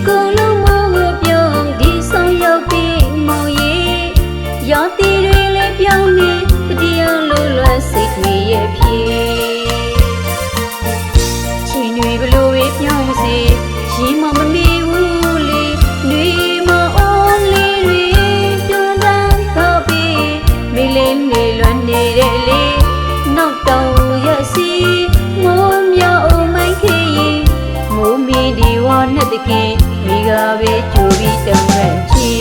ကုန်လုံးမိုးကိုပြောင်းဒီဆောင်ရောက်ပြီးမောင်ရီရောတီတွေလည်းပြောင်းနေတရားလိုလွယ်စိတ်တွေရဲ့ဖြေချင်းတွေဘလို့ပဲပြောင်းစေရင်မမမေဘူးလေတွေမအောင်လေးတွေတွန်းတန်းတော့ပြီးမေးလေးနေလွမ်းနေတဲ့လေနောက်တောင်ရစီမိုးမြောက်မိုင်းခေးမိုးမီဒီဝါနဲ့တကင်းမိကပဲကြိုပြီးတောင်းရချေ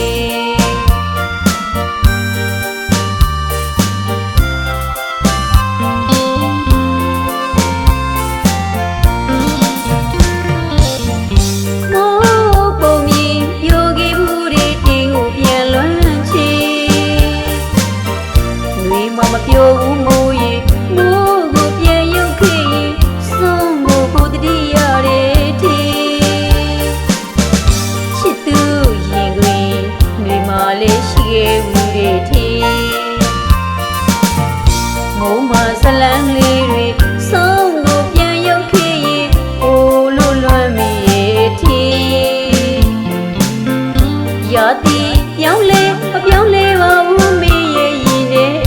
မပြောဘူးမိုးရေမိုးကိုပြန်ရုပ်ခေးဆုံးကိုကိုတတိရတဲ့ทีချစ်သူရင်တွင်နေမလေးရှိခဲ့ဘူးတဲ့ทีမိုးမဇလန်းလေးတွေဆုံးကိုပြန်ရုပ်ခေးအိုးလို့လွမ်းမိရဲ့ทีရာတီပြောင်းလဲအပြောင်းလဲပါဘူးမေရဲ့ရင်နဲ့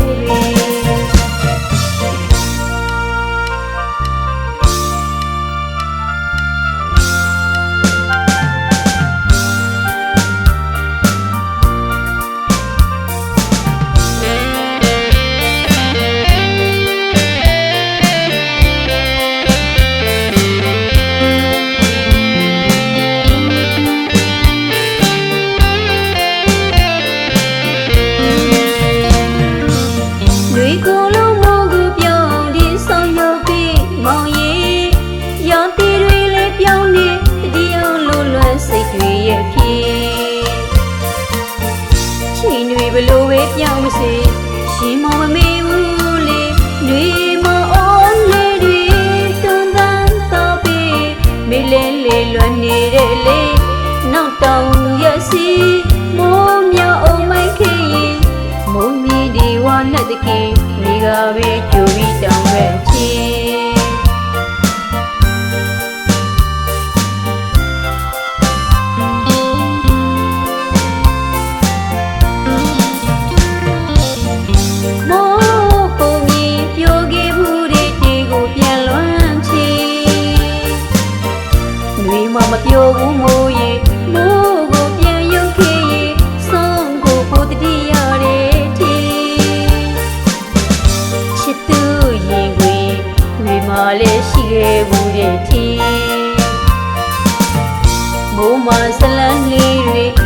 ကုန်လုံးမိုးကိုပြောင်းဒီဆောင်ရောက်ပြီးမောင်ရီရောင်တီတွေလည်းပြောင်းနေတရားလိုလွယ်စိတ်တွေရဲ့ဖြေချင်းတွေဘလို့ပဲပြောင်းမစေရှင်မမမေဘူးလေတွေမအောင်လေးတွေတွန်းတန်းတော့ပြီးမေးလေးလေးလွမ်းနေတဲ့လေနောက်တောင်ရစီမိုးမြောက်အောင်မိုက်ခေးမိုးမီဒီဝါနဲ့တကင်းမိကပဲကြိုပြီးတောင်းခဲ့ချေမိုးပုံကြီးပြိုခဲ့ဘူးတဲ့တေကိုပြန်လွမ်းချေတွေမမပြောဘူးမိုးရေမိုးကိုပြန်ရုပ်ခေးဆုံးကိုကိုတတိရတဲ့မလေးရှိခဲ့ဘူးတဲ့ทีမိုးမဇလန်းလေးတွေ